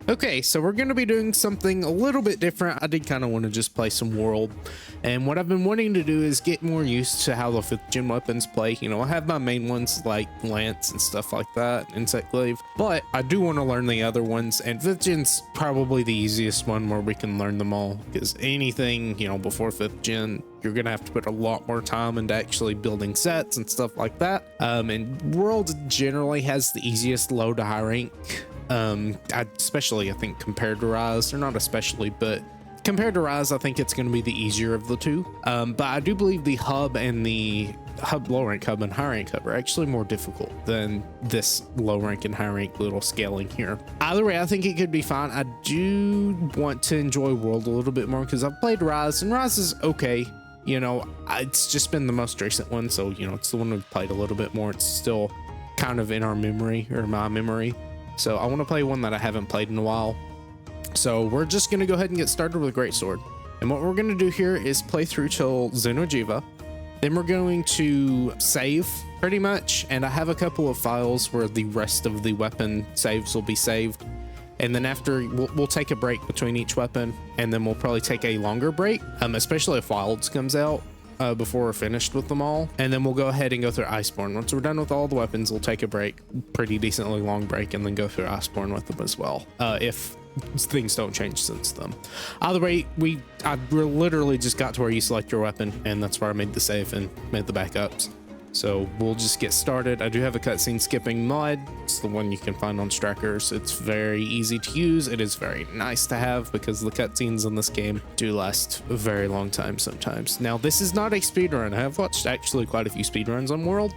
Okay, so we're going to be doing something a little bit different. I did kind of want to just play some World, and what I've been wanting to do is get more used to how the 5th gen weapons play. You know, I have my main ones like Lance and stuff like that, Insect Glaive, but I do want to learn the other ones, and 5th gen's probably the easiest one where we can learn them all, because anything, you know, before 5th gen, you're gonna have to put a lot more time into actually building sets and stuff like that. And World generally has the easiest low to high rank, especially I think compared to Rise, or not especially, but compared to Rise, I think it's going to be the easier of the two. But I do believe the hub and the low rank hub and high rank hub are actually more difficult than this low rank and high rank little scaling here. Either way, I think it could be fine. I do want to enjoy World a little bit more because I've played Rise, and Rise is okay. You know, it's just been the most recent one, so you know, it's the one we've played a little bit more. It's still kind of in our memory, or my memory. So I want to play one that I haven't played in a while. So we're just going to go ahead and get started with Greatsword. And what we're going to do here is play through till Xenojiva. Then we're going to save pretty much. And I have a couple of files where the rest of the weapon saves will be saved. And then after, we'll take a break between each weapon. And then we'll probably take a longer break, especially if Wilds comes out. Before we're finished with them all, and then we'll go ahead and go through Iceborne. Once we're done with all the weapons, we'll take a break, pretty decently long break, and then go through Iceborne with them as well, if things don't change since then. Either way, I literally just got to where you select your weapon, and that's where I made the save and made the backups. So we'll just get started. I do have a cutscene skipping mod. It's the one you can find on Strikers. It's very easy to use. It is very nice to have because the cutscenes in this game do last a very long time sometimes. Now, this is not a speedrun. I have watched actually quite a few speedruns on World.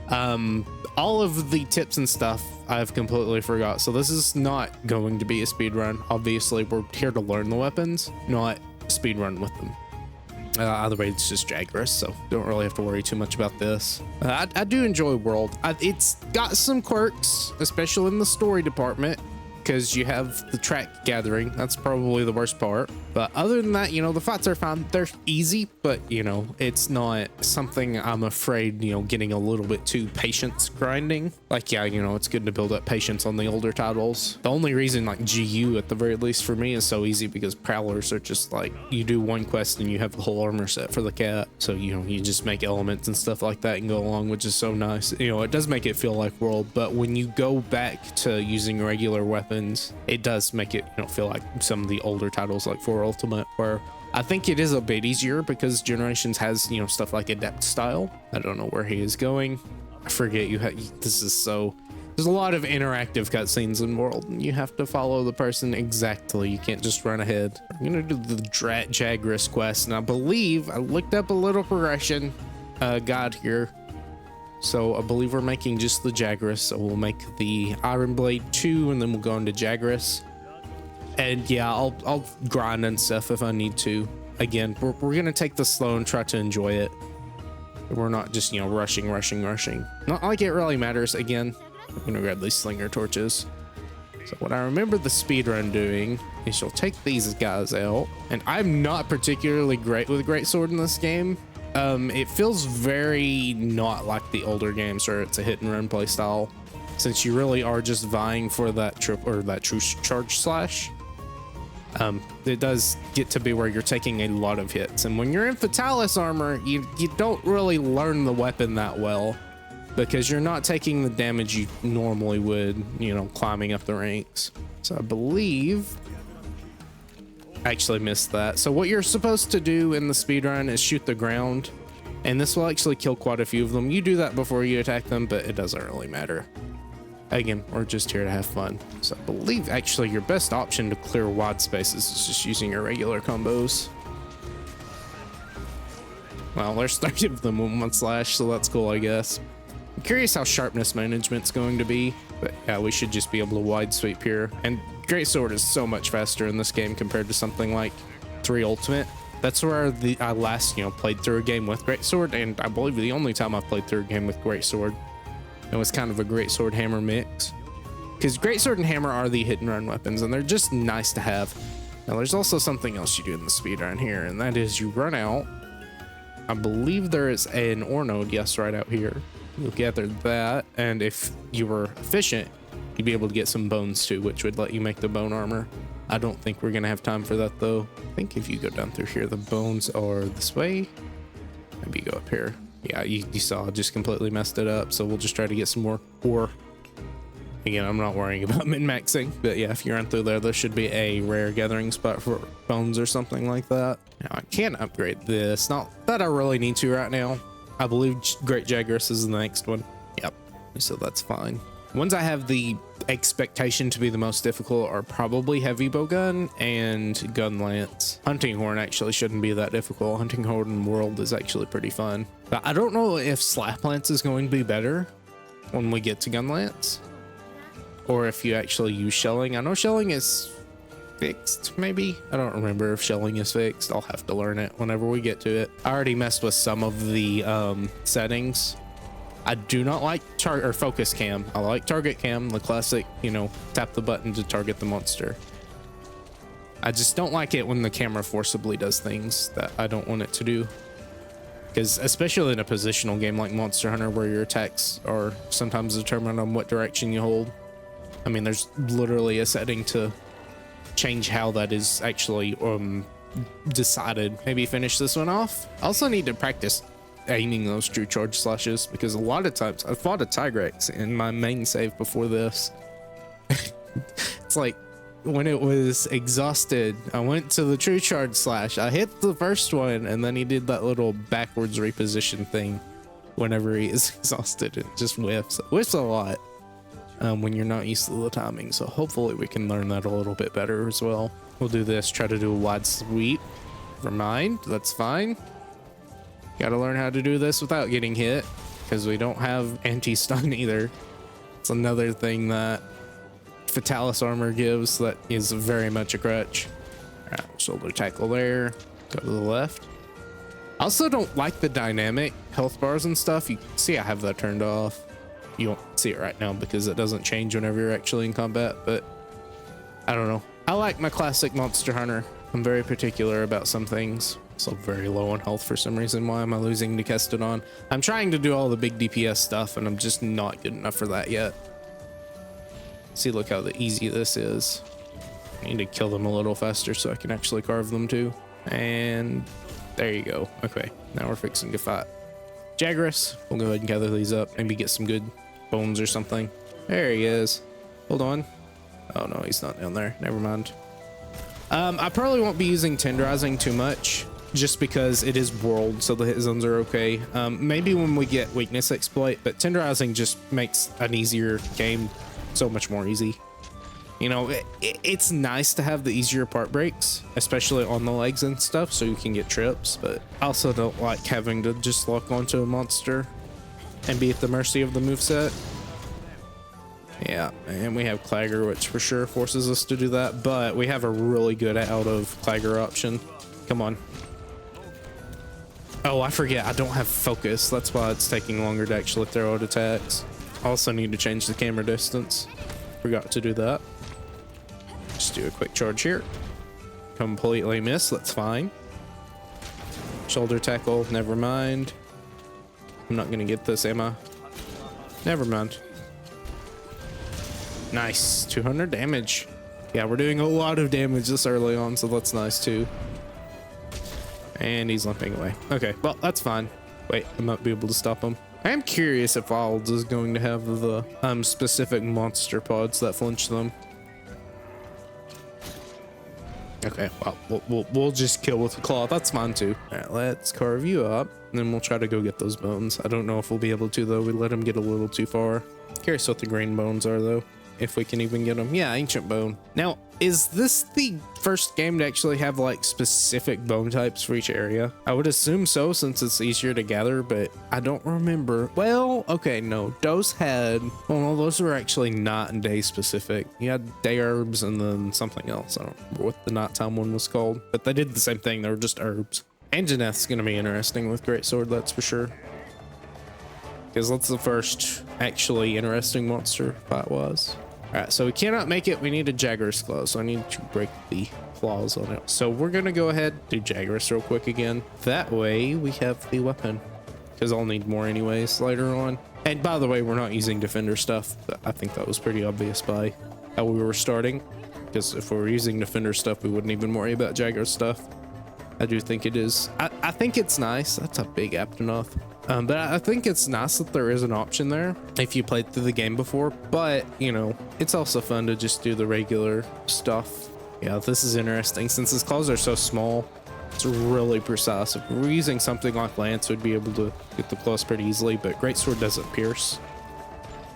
All of the tips and stuff I've completely forgot. So this is not going to be a speedrun. Obviously, we're here to learn the weapons, not speedrun with them. Either way, it's just Jagras, so don't really have to worry too much about this. I do enjoy World. It's got some quirks, especially in the story department, because you have the track gathering. That's probably the worst part. But other than that, you know, the fights are fine. They're easy, but, you know, it's not something I'm afraid, you know, getting a little bit too patience grinding. Like, yeah, you know, it's good to build up patience on the older titles. The only reason, like, GU, at the very least for me, is so easy because Prowlers are just, like, you do one quest and you have the whole armor set for the cat. So, you know, you just make elements and stuff like that and go along, which is so nice. You know, it does make it feel like World, but when you go back to using regular weapons, it does make it, you know, feel like some of the older titles like 4 Ultimate, where I think it is a bit easier because Generations has, you know, stuff like Adept style. I don't know where he is going. I forget this is so, there's a lot of interactive cutscenes in World and you have to follow the person exactly. You can't just run ahead. I'm gonna do the Jagras quest, and I believe I looked up a little progression guide here. So I believe we're making just the Jagras. So we'll make the Iron Blade 2 and then we'll go into Jagras. And yeah, I'll grind and stuff if I need to. Again, we're gonna take this slow and try to enjoy it. We're not just, you know, rushing. Not like it really matters. Again, I'm gonna grab these slinger torches. So what I remember the speedrun doing is you'll take these guys out. And I'm not particularly great with Greatsword in this game. It feels very not like the older games where it's a hit and run play style, since you really are just vying for that true charge slash. It does get to be where you're taking a lot of hits, and when you're in Fatalis armor, you don't really learn the weapon that well because you're not taking the damage you normally would, you know, climbing up the ranks. So I believe actually missed that. So what you're supposed to do in the speedrun is shoot the ground, and this will actually kill quite a few of them. You do that before you attack them, but it doesn't really matter. Again, we're just here to have fun. So I believe actually your best option to clear wide spaces is just using your regular combos. Well, there's 30 of them in one slash, so that's cool, I guess. I'm curious how sharpness management's going to be, but yeah, we should just be able to wide sweep here. And Greatsword is so much faster in this game compared to something like 3 Ultimate. That's where I last, you know, played through a game with Greatsword, and I believe the only time I've played through a game with Greatsword. It was kind of a Greatsword hammer mix, because Greatsword and hammer are the hit and run weapons, and they're just nice to have. Now there's also something else you do in the speedrun here, and that is you run out. I believe there is an ore node, yes, right out here. You'll gather that, and if you were efficient, you'd be able to get some bones too, which would let you make the bone armor. I don't think we're gonna have time for that though. I think if you go down through here, the bones are this way. Maybe go up here. Yeah, you saw I just completely messed it up. So we'll just try to get some more ore. Again, I'm not worrying about min-maxing, but yeah, if you run through there should be a rare gathering spot for bones or something like that. Now I can upgrade this. Not that I really need to right now. I believe Great Jaguarus is the next one. Yep, so that's fine. Ones I have the expectation to be the most difficult are probably heavy bowgun and gun lance. Hunting horn actually shouldn't be that difficult. Hunting horn world is actually pretty fun. But I don't know if slap lance is going to be better when we get to gun lance, or if you actually use shelling. I know shelling is fixed, maybe. I don't remember if shelling is fixed. I'll have to learn it whenever we get to it. I already messed with some of the settings. I do not like focus cam. I like target cam, the classic, you know, tap the button to target the monster. I just don't like it when the camera forcibly does things that I don't want it to do. Because especially in a positional game like Monster Hunter, where your attacks are sometimes determined on what direction you hold. I mean, there's literally a setting to change how that is actually decided. Maybe finish this one off. I also need to practice aiming those true charge slashes, because a lot of times I fought a Tigrex in my main save before this. It's like when it was exhausted, I went to the true charge slash, I hit the first one, and then he did that little backwards reposition thing whenever he is exhausted. It just whiffs a lot when you're not used to the timing. So hopefully we can learn that a little bit better as well. We'll do this, try to do a wide sweep. Never mind, that's fine. Gotta learn how to do this without getting hit, because we don't have anti-stun either. It's another thing that Fatalis armor gives that is very much a crutch. All right, shoulder tackle there. Go to the left. I also don't like the dynamic health bars and stuff. You see I have that turned off. You won't see it right now because it doesn't change whenever you're actually in combat, but I don't know. I like my classic Monster Hunter. I'm very particular about some things. So very low on health for some reason. Why am I losing to Kestodon? I'm trying to do all the big DPS stuff, and I'm just not good enough for that yet. See, look how easy this is. I need to kill them a little faster so I can actually carve them too. And there you go. Okay, now we're fixing to fight Jaguarus. We'll go ahead and gather these up. Maybe get some good bones or something. There he is. Hold on. Oh no, he's not down there. Never mind. I probably won't be using tenderizing too much, just because it is world, so the hit zones are okay. Maybe when we get weakness exploit, but tenderizing just makes an easier game so much more easy. You know, it's nice to have the easier part breaks, especially on the legs and stuff, so you can get trips, but I also don't like having to just lock onto a monster and be at the mercy of the moveset. Yeah, and we have Clagger, which for sure forces us to do that, but we have a really good out of Clagger option. Come on. Oh, I forget, I don't have focus. That's why it's taking longer to actually throw out attacks. Also need to change the camera distance. Forgot to do that. Just do a quick charge here. Completely miss, that's fine. Shoulder tackle, never mind. I'm not gonna get this, am I? Never mind. Nice, 200 damage. Yeah, we're doing a lot of damage this early on, so that's nice too. And he's limping away. Okay, well, that's fine. Wait, I might be able to stop him. I am curious if Wilds is going to have the specific monster pods that flinch them. Okay, well, we'll just kill with the claw. That's fine too. All right, let's carve you up, and then we'll try to go get those bones. I don't know if we'll be able to, though. We let him get a little too far. Curious what the green bones are, though. If we can even get them. Yeah, ancient bone. Now, is this the first game to actually have like specific bone types for each area? I would assume so, since it's easier to gather, but I don't remember. Well, okay, no. Dose had, well, no, those were actually not day specific. You had day herbs and then something else. I don't remember what the nighttime one was called, but they did the same thing. They were just herbs. Anjaneth's gonna be interesting with Greatsword, that's for sure. Because that's the first actually interesting monster fight-wise. All right, so we cannot make it. We need a Jaguarus claw, so I need to break the claws on it. So we're gonna go ahead, do Jaguarus real quick again. That way we have the weapon, because I'll need more anyways later on. And by the way, we're not using defender stuff. I think that was pretty obvious by how we were starting, because if we were using defender stuff, we wouldn't even worry about Jagger stuff. I do think it is. I think it's nice. That's a big Aptonoth. But I think it's nice that there is an option there if you played through the game before. But, you know, it's also fun to just do the regular stuff. Yeah, this is interesting. Since his claws are so small, it's really precise. If we're using something like Lance, we'd be able to get the claws pretty easily. But Greatsword doesn't pierce.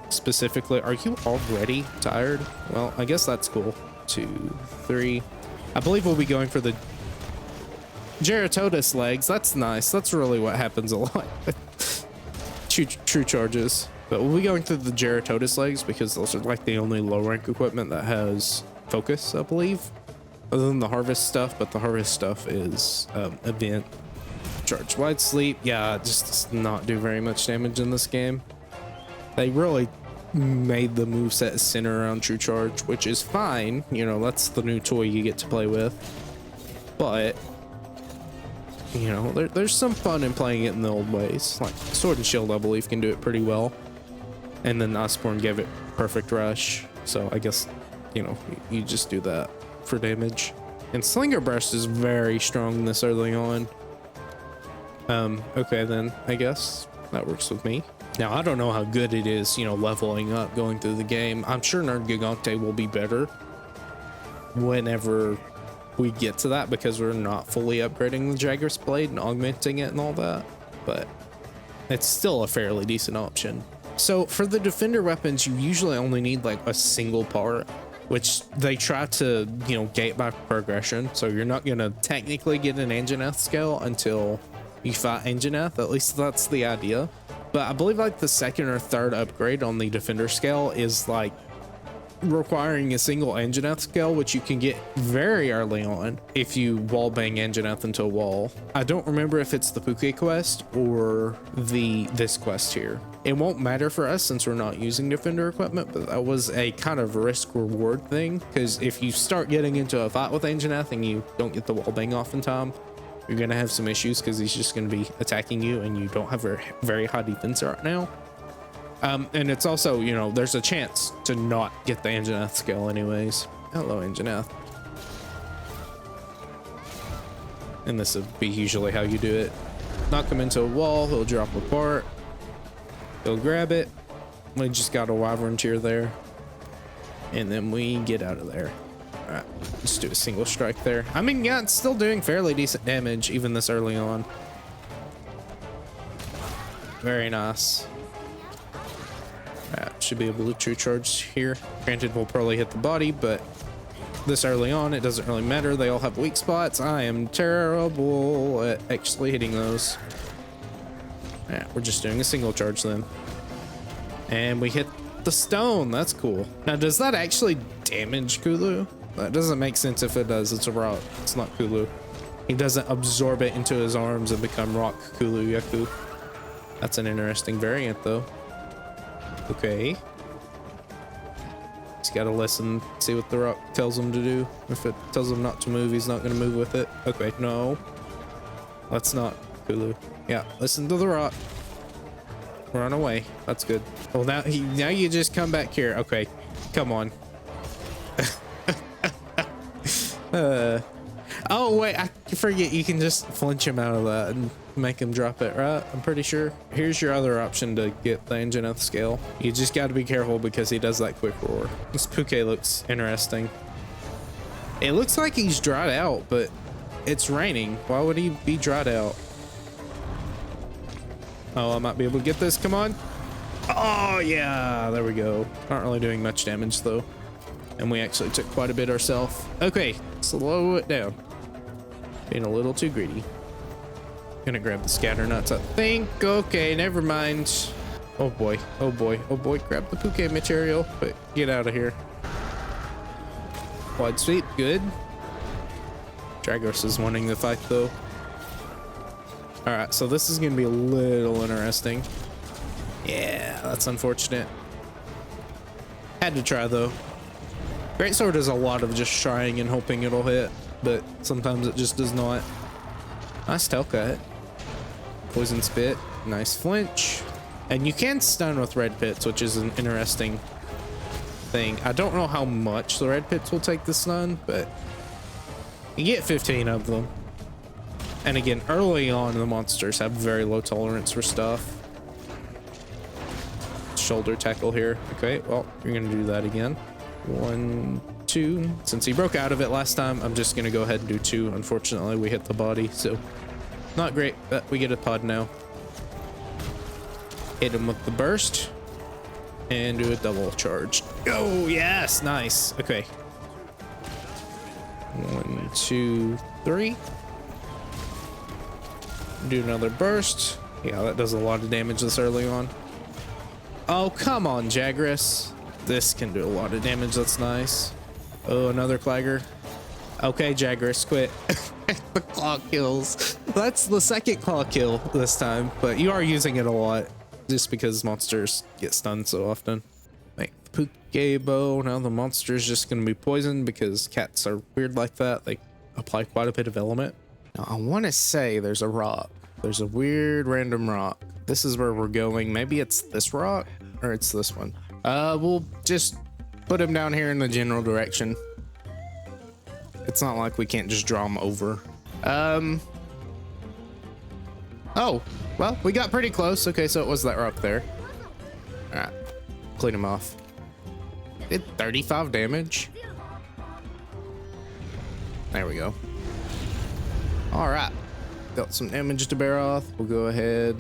Specifically, are you already tired? Well, I guess that's cool. 2, 3. I believe we'll be going for the Geratodus legs. That's nice. That's really what happens a lot. True charges. But we'll be going through the Geratodus legs because those are like the only low rank equipment that has focus, I believe, other than the harvest stuff. But the harvest stuff is event. Charge wide sleep. Yeah, it just does not do very much damage in this game. They really made the moveset center around true charge, which is fine. You know, that's the new toy you get to play with. But you know, there's some fun in playing it in the old ways. Like Sword and Shield, I believe, can do it pretty well. And then Osborne gave it perfect rush. So I guess, you know, you just do that for damage. And Slinger Burst is very strong this early on. Okay, then I guess that works with me. Now, I don't know how good it is, you know, leveling up, going through the game. I'm sure Nerd Gigante will be better whenever we get to that, because we're not fully upgrading the Jagger's Blade and augmenting it and all that, but it's still a fairly decent option. So for the defender weapons, you usually only need like a single part, which they try to, you know, gate by progression. So you're not going to technically get an Anjanath scale until you fight Anjanath. At least that's the idea. But I believe like the second or third upgrade on the defender scale is like requiring a single Anjanath scale, which you can get very early on if you wall bang Anjanath into a wall. I don't remember if it's the Puke quest or this quest here. It won't matter for us since we're not using defender equipment, but that was a kind of risk reward thing, because if you start getting into a fight with Anjanath and you don't get the wall bang off in time, you're gonna have some issues because he's just gonna be attacking you and you don't have a very high defense right now. And it's also, you know, there's a chance to not get the Anjanath skill anyways. Hello, Anjanath. And this would be usually how you do it. Knock him into a wall, he'll drop apart. He'll grab it. We just got a Wyvern tier there. And then we get out of there. All right, let's do a single strike there. I mean, yeah, it's still doing fairly decent damage even this early on. Very nice. Should be able to true charge here. Granted, we'll probably hit the body, but this early on, it doesn't really matter. They all have weak spots. I am terrible at actually hitting those. Yeah, we're just doing a single charge then. And we hit the stone. That's cool. Now, does that actually damage Kulu? That doesn't make sense if it does. It's a rock. It's not Kulu. He doesn't absorb it into his arms and become rock Kulu Yaku. That's an interesting variant, though. Okay. He's got to listen, see what the rock tells him to do. If it tells him not to move, he's not going to move with it. Okay, no. Let's not, Kulu. Yeah, listen to the rock. Run away. That's good. Well, now you just come back here. Okay, come on. Oh, wait, I forget you can just flinch him out of that and make him drop it, right? I'm pretty sure. Here's your other option to get the Anjanath scale. You just got to be careful because he does that quick roar. This Puke looks interesting. It looks like he's dried out, but it's raining. Why would he be dried out? Oh, I might be able to get this. Come on. Oh, yeah. There we go. Not really doing much damage, though. And we actually took quite a bit ourselves. Okay, slow it down. Being a little too greedy. Gonna grab the scatter nuts, I think. Okay, never mind. Oh boy, oh boy, oh boy. Grab the Puke material, but get out of here. Wide sweep, good. Dragos is wanting the fight though. All right, so this is gonna be a little interesting. Yeah, that's unfortunate. Had to try though. Greatsword is a lot of just trying and hoping it'll hit, but sometimes it just does not. Nice tail cut. Poison spit. Nice flinch. And you can stun with red pits, which is an interesting thing. I don't know how much the red pits will take the stun, but you get 15 of them. And again, early on, the monsters have very low tolerance for stuff. Shoulder tackle here. Okay, well, you're gonna do that again. 1, 2. Since he broke out of it last time, I'm just gonna go ahead and do 2. Unfortunately, we hit the body, so not great, but we get a pod now. Hit him with the burst and do a double charge. Oh, yes, nice. Okay. 1, 2, 3. Do another burst. Yeah, that does a lot of damage this early on. Oh, come on, Jagras. This can do a lot of damage. That's nice. Oh, another Clagger. Okay, Jagras, quit. The claw kills. That's the second claw kill this time, but you are using it a lot just because monsters get stunned so often. Make the Puke bow. Now the monster's just going to be poisoned because cats are weird like that. They apply quite a bit of element. Now, I want to say there's a rock. There's a weird random rock. This is where we're going. Maybe it's this rock or it's this one. We'll just put him down here in the general direction. It's not like we can't just draw him over. Oh, well, we got pretty close. Okay, so it was that rock there. All right, clean him off. Did 35 damage. There we go. All right, got some damage to Baroth. We'll go ahead,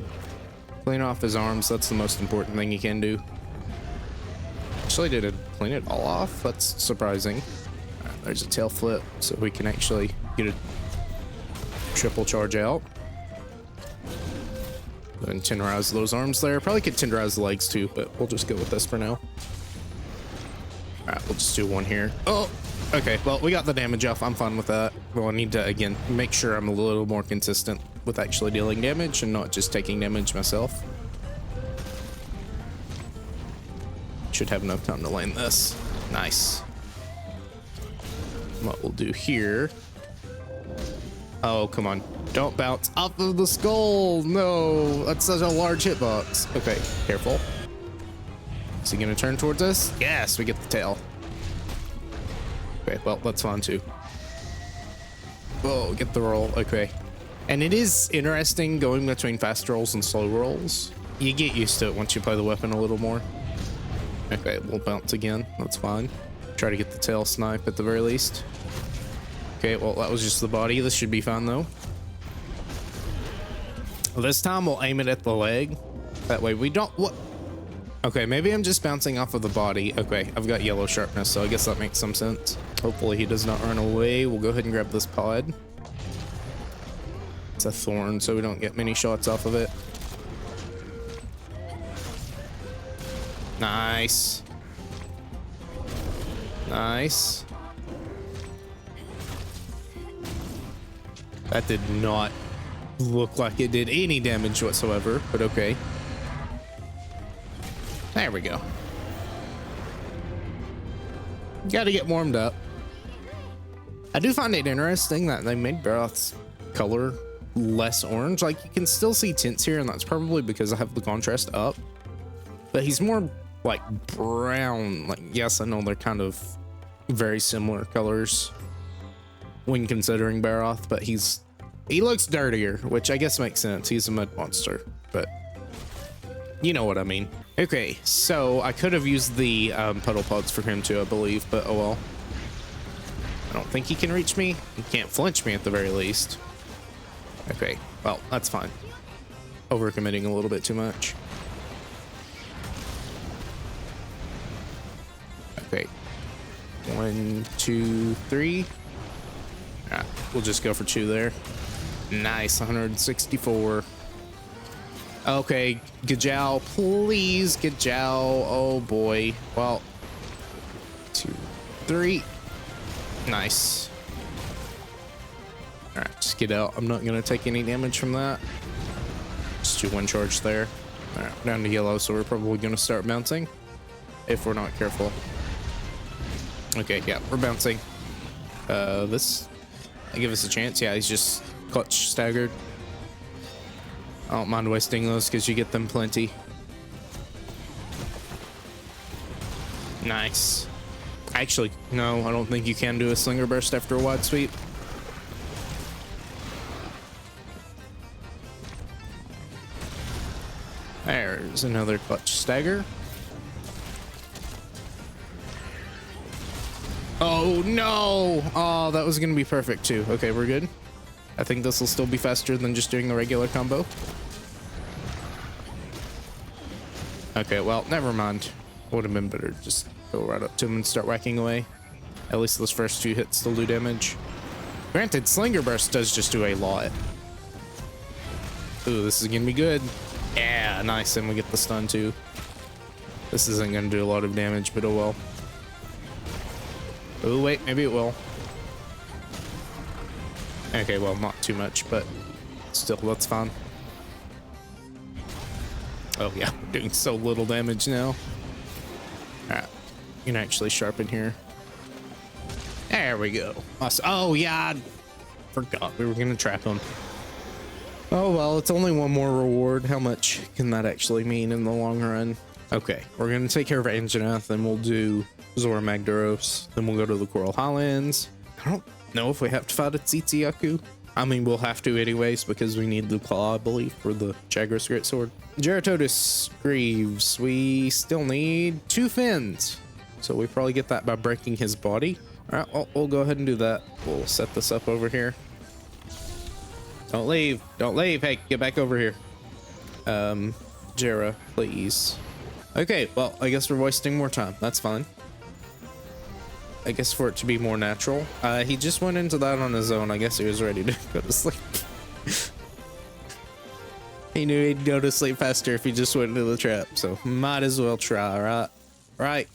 clean off his arms. That's the most important thing you can do. Actually, did it clean it all off? That's surprising. All right, there's a tail flip, so we can actually get a triple charge out. And tenderize those arms there. Probably could tenderize the legs too, but we'll just go with this for now. All right, we'll just do one here. Oh, okay. Well, we got the damage off. I'm fine with that. Well, I need to, again, make sure I'm a little more consistent with actually dealing damage and not just taking damage myself. Should have enough time to land this. Nice. What we'll do here. Oh, come on. Don't bounce off of the skull. No, that's such a large hitbox. Okay, careful. Is he gonna turn towards us? Yes, we get the tail. Okay, well, that's fine too. Oh, get the roll. Okay. And it is interesting going between fast rolls and slow rolls. You get used to it once you play the weapon a little more. Okay, we'll bounce again. That's fine. Try to get the tail snipe at the very least. Okay, well, that was just the body. This should be fine though. This time we'll aim it at the leg. That way we don't... What? Okay, maybe I'm just bouncing off of the body. Okay, I've got yellow sharpness, so I guess that makes some sense. Hopefully he does not run away. We'll go ahead and grab this pod. It's a thorn, so we don't get many shots off of it. Nice. Nice. That did not look like it did any damage whatsoever, but okay. There we go. Gotta get warmed up. I do find it interesting that they made Baroth's color less orange. Like, you can still see tints here, and that's probably because I have the contrast up. But he's more like brown. Like, yes, I know they're kind of very similar colors when considering Baroth, but he looks dirtier, which I guess makes sense. He's a mud monster, but you know what I mean. Okay, so I could have used the puddle pods for him too, I believe, but oh well. I don't think he can reach me. He can't flinch me at the very least. Okay, well, that's fine. Overcommitting a little bit too much. Okay. 1, 2, 3. We'll just go for 2 there. Nice, 164. Okay, Gajal, please, Gajal. Oh boy. Well, 2, 3. Nice. All right, just get out. I'm not gonna take any damage from that. Just do 1 charge there. All right, down to yellow, so we're probably gonna start bouncing if we're not careful. Okay, yeah, we're bouncing. This, I give us a chance. Yeah, he's just clutch staggered. I don't mind wasting those because you get them plenty. Nice. Actually, no, I don't think you can do a slinger burst after a wide sweep. There's another clutch stagger. Oh no! Oh, that was gonna be perfect too. Okay, we're good. I think this will still be faster than just doing the regular combo. Okay, well, never mind. Would have been better to just go right up to him and start whacking away. At least those first 2 hits still do damage. Granted, Slinger Burst does just do a lot. Ooh, this is gonna be good. Yeah, nice, and we get the stun too. This isn't gonna do a lot of damage, but oh well. Oh wait, maybe it will. Okay, well, not too much, but still, that's fine. Oh yeah, we're doing so little damage now. Alright, you can actually sharpen here. There we go. Awesome. Oh yeah, I forgot we were gonna trap him. Oh well, it's only one more reward. How much can that actually mean in the long run? Okay, we're gonna take care of Anjanath, then we'll do Zora Magdaros, then we'll go to the Coral Highlands. I don't know if we have to fight a Tsitsiyaku. I mean, we'll have to anyways because we need the claw, I believe, for the Jagras Greatsword. Geratodus Greaves, we still need 2 fins, so we probably get that by breaking his body. All right, well, we'll go ahead and do that. We'll set this up over here. Don't leave. Don't leave. Hey, get back over here. Jera, please. Okay, well, I guess we're wasting more time. That's fine. I guess for it to be more natural. He just went into that on his own. I guess he was ready to go to sleep. He knew he'd go to sleep faster if he just went into the trap, so might as well try, right? Right.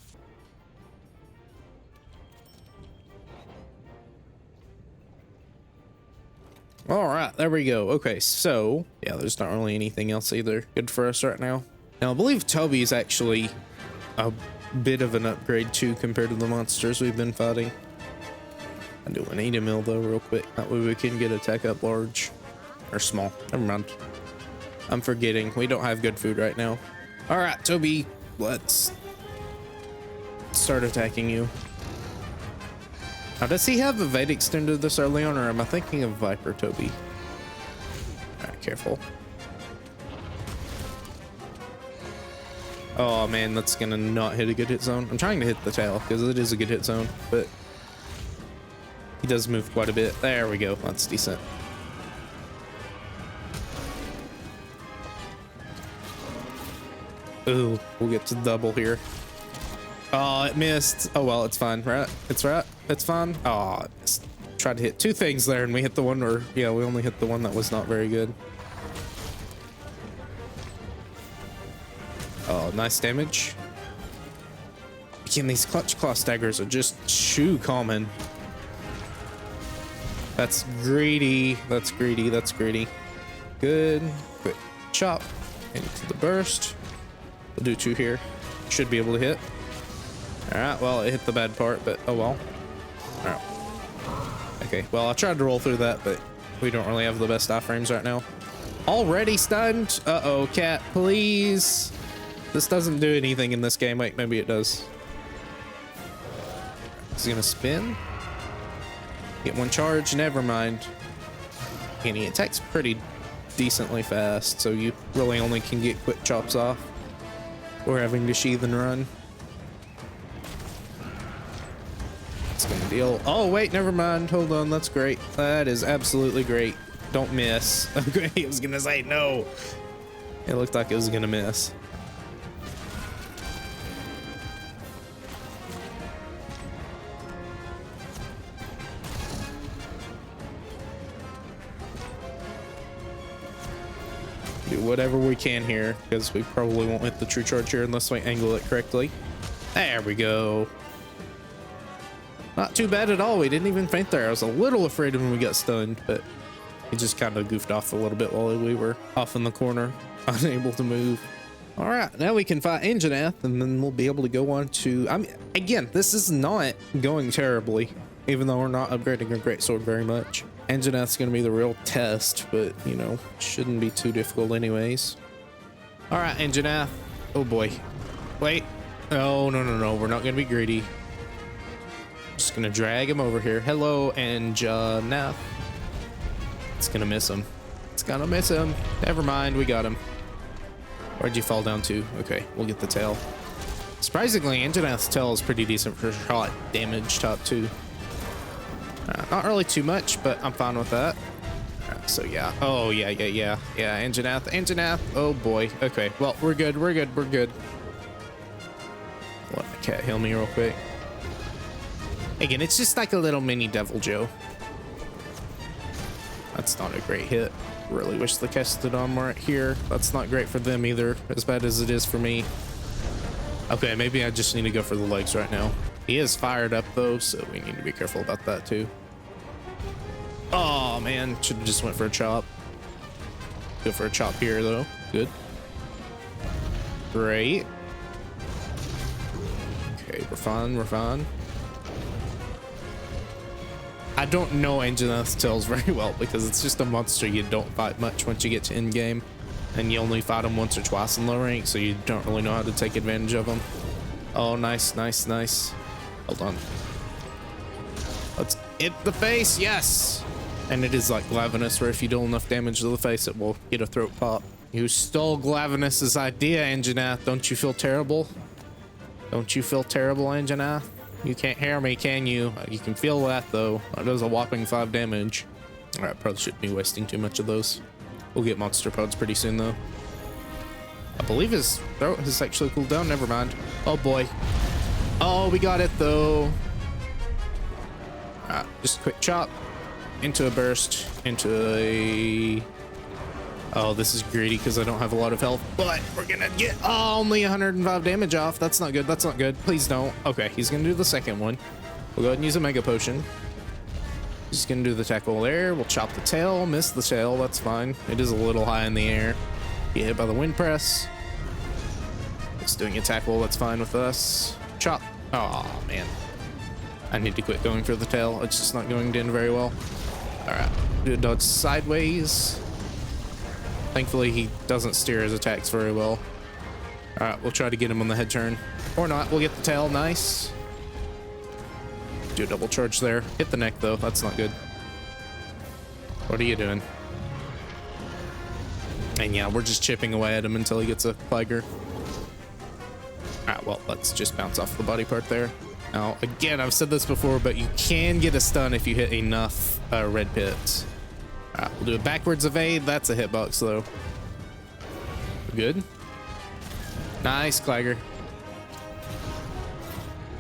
All right, there we go. Okay, so yeah, there's not really anything else either good for us right now. Now, I believe Toby's actually a bit of an upgrade too compared to the monsters we've been fighting. I do need a mill though real quick. That way we can get attack up large or small. Never mind. I'm forgetting. We don't have good food right now. All right, Toby, let's start attacking you. Now, does he have evade extended this early on, or am I thinking of Viper Toby? All right, careful. Oh man, that's gonna not hit a good hit zone. I'm trying to hit the tail because it is a good hit zone, but he does move quite a bit. There we go. That's decent. Ooh, we'll get to double here. Oh, it missed. Oh well, it's fine, right? It's right. It's fine. Oh, tried to hit 2 things there, and we hit the one where, yeah, we only hit the one that was not very good. Oh, nice damage. Again, these clutch claw staggers are just too common. That's greedy. That's greedy. That's greedy. Good. Quick chop into the burst. We'll do 2 here. Should be able to hit. All right, well, it hit the bad part, but oh well. All right. Okay, well, I tried to roll through that, but we don't really have the best iframes right now. Already stunned. Uh-oh, cat, please. This doesn't do anything in this game. Wait, maybe it does. He's gonna spin. Get 1 charge, never mind. And he attacks pretty decently fast, so you really only can get quick chops off. Or having to sheath and run. It's gonna deal. Oh wait, never mind. Hold on, that's great. That is absolutely great. Don't miss. Okay, I was gonna say no. It looked like it was gonna miss. Do whatever we can here, because we probably won't hit the true charge here unless we angle it correctly. There we go. Not too bad at all. We didn't even faint there. I was a little afraid when we got stunned, but he just kind of goofed off a little bit while we were off in the corner, unable to move. All right, now we can fight Anjanath, and then we'll be able to go on to... I mean, again, this is not going terribly, even though we're not upgrading our Greatsword very much. Anjanath's going to be the real test, but, you know, shouldn't be too difficult anyways. All right, Anjanath. Oh, boy. Wait. Oh, no, no, no. We're not going to be greedy. Just going to drag him over here. Hello, Anjanath. It's going to miss him. It's going to miss him. Never mind. We got him. Where'd you fall down to? Okay, we'll get the tail. Surprisingly, Anjanath's tail is pretty decent for shot damage top 2. Not really too much, but I'm fine with that. So yeah. Oh, yeah. Yeah, Anjanath. Oh, boy. Okay, well, we're good. Let my cat heal me real quick. Again, it's just like a little mini Devil Joe. That's not a great hit. Really wish the Kestodon weren't here. That's not great for them either, as bad as it is for me. Okay, maybe I just need to go for the legs right now. He is fired up though, so we need to be careful about that too. Oh man, should have just went for a chop. Go for a chop here though. Good. Great. Okay, we're fine. I don't know Anjanath's tails very well because it's just a monster you don't fight much once you get to end game, and you only fight him once or twice in low rank, so you don't really know how to take advantage of him. Oh, nice. Hold on. Let's hit the face. Yes. And it is like Glavenus, where if you deal enough damage to the face, it will get a throat pop. You stole Glavenus's idea, Anjanath. Don't you feel terrible? Don't you feel terrible, Anjanath? You can't hear me, can you? You can feel that though. That does a whopping 5 damage. All right, probably shouldn't be wasting too much of those. We'll get monster pods pretty soon though. I believe his throat has actually cooled down. Never mind. Oh boy. Oh, we got it though. All right, just a quick chop into a burst, into a... Oh, this is greedy because I don't have a lot of health, but we're gonna get only 105 damage off. That's not good. Please don't. Okay, he's gonna do the second one. We'll go ahead and use a mega potion. He's gonna do the tackle there. We'll chop the tail, miss the tail. That's fine. It is a little high in the air. Get hit by the wind press. It's doing a tackle. That's fine with us. Chop. Oh man, I need to quit going for the tail. It's just not going to end very well. All right, do a dodge sideways. Thankfully, he doesn't steer his attacks very well. All right, we'll try to get him on the head turn. Or not, we'll get the tail, nice. Do a double charge there. Hit the neck though, that's not good. What are you doing? And yeah, we're just chipping away at him until he gets a Plager. All right, well, let's just bounce off the body part there. Now, again, I've said this before, but you can get a stun if you hit enough red pits. All right, we'll do a backwards evade. That's a hitbox though. Good. Nice, Clagger.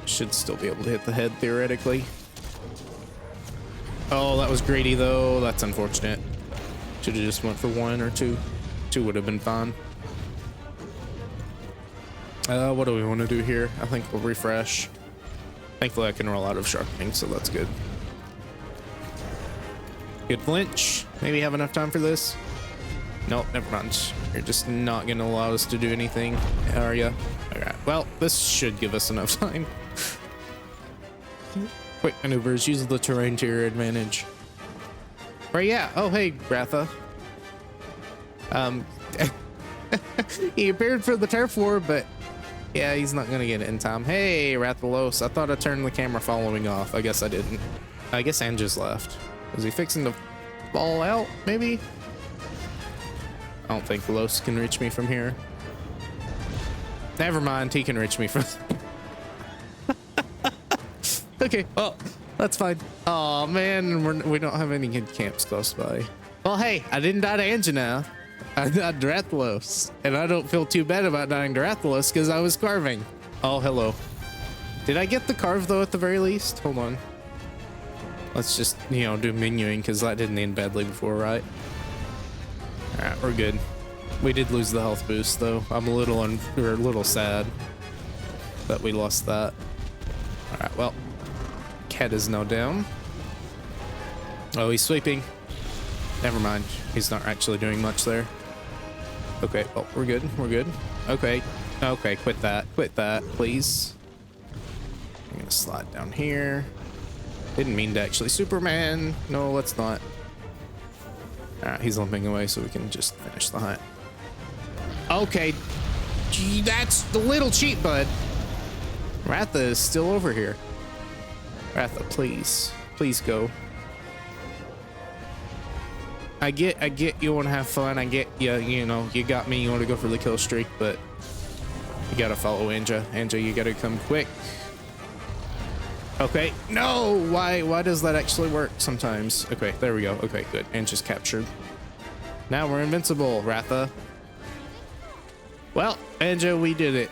Should still be able to hit the head theoretically. Oh, that was greedy though. That's unfortunate. Should have just went for 1 or 2. 2 would have been fine. What do we want to do here? I think we'll refresh. Thankfully, I can roll out of sharpening, so that's good. Good flinch. Maybe have enough time for this. Nope, never mind. You're just not gonna allow us to do anything, are ya? Alright, well, this should give us enough time. Quick maneuvers, use the terrain to your advantage. Right, yeah. Oh, hey, Ratha. He appeared for the turf war, but yeah, he's not gonna get it in time. Hey, Rathalos. I thought I turned the camera following off. I guess I didn't. I guess Anja's left. Is he fixing to fall out, maybe? I don't think Los can reach me from here. Never mind, he can reach me from... Okay, well, that's fine. Oh man, we don't have any good camps close by. Well, hey, I didn't die to Anjanath. I died to Rathalos. And I don't feel too bad about dying to Rathalos because I was carving. Oh, hello. Did I get the carve though at the very least? Hold on. Let's just, you know, do menuing because that didn't end badly before, right? All right, we're good. We did lose the health boost though. I'm a little sad that we lost that. All right, well, Cat is now down. Oh, he's sweeping. Never mind. He's not actually doing much there. Okay, well, we're good. We're good. Okay. Okay, quit that. Quit that, please. I'm gonna slide down here. Didn't mean to actually Superman. No, let's not. Alright, he's limping away so we can just finish the hunt. Okay. Gee, that's the little cheat, bud. Ratha is still over here. Ratha, please. Please go. I get you want to have fun. I get you know, you got me. You want to go for the kill streak, but you gotta follow Anja. Anja, you gotta come quick. Okay. No! Why does that actually work sometimes? Okay, there we go. Okay, good. Anja's captured. Now we're invincible, Ratha. Well, Anja, we did it.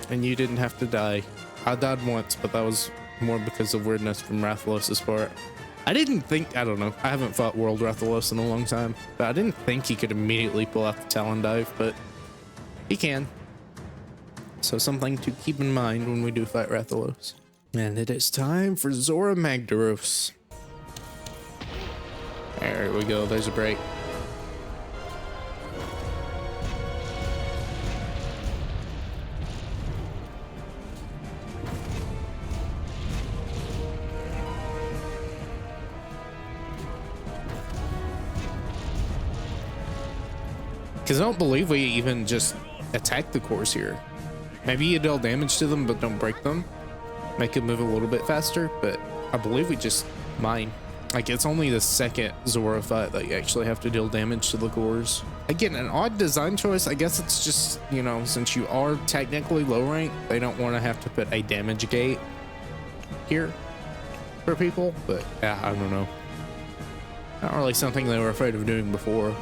And you didn't have to die. I died once, but that was more because of weirdness from Rathalos' part. I didn't think, I don't know, I haven't fought World Rathalos in a long time, but I didn't think he could immediately pull out the Talon Dive, but he can. So something to keep in mind when we do fight Rathalos. And it is time for Zora Magdaros. There we go, there's a break. Because I don't believe we even just attack the cores here. Maybe you deal damage to them, but don't break them. Make it move a little bit faster, but I believe we just mine. Like, it's only the second Zora fight that you actually have to deal damage to the cores. Again, an odd design choice. I guess it's just, you know, since you are technically low rank, they don't want to have to put a damage gate here for people, but yeah, I don't know. Not really something they were afraid of doing before.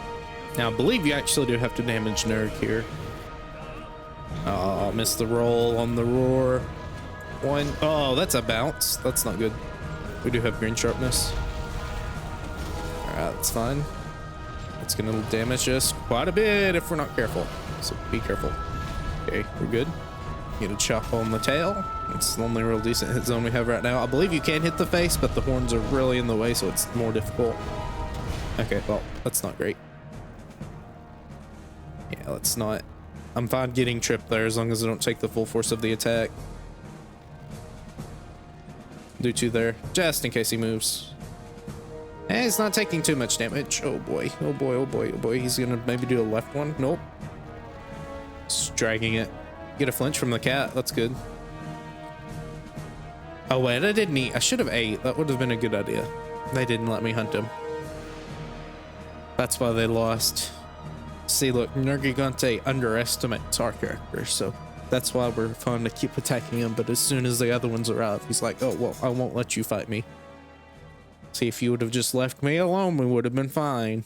Now, I believe you actually do have to damage Nurg here. Oh, missed the roll on the roar. One. Oh, that's a bounce. That's not good. We do have green sharpness. Alright, that's fine. It's gonna damage us quite a bit if we're not careful. So be careful. Okay, we're good. Get a chop on the tail. It's the only real decent hit zone we have right now. I believe you can hit the face, but the horns are really in the way, so it's more difficult. Okay, well, that's not great. Yeah, let's not. I'm fine getting tripped there as long as I don't take the full force of the attack. Do 2 there, just in case he moves. And he's not taking too much damage. Oh boy, oh boy, oh boy, oh boy. He's gonna maybe do a left one. Nope. Just dragging it. Get a flinch from the cat. That's good. Oh wait, I didn't eat. I should have ate. That would have been a good idea. They didn't let me hunt him. That's why they lost. See, look, Nergigante underestimates our character, so that's why we're fun to keep attacking him. But as soon as the other ones arrive, he's like, oh, well, I won't let you fight me. See, if you would have just left me alone, we would have been fine.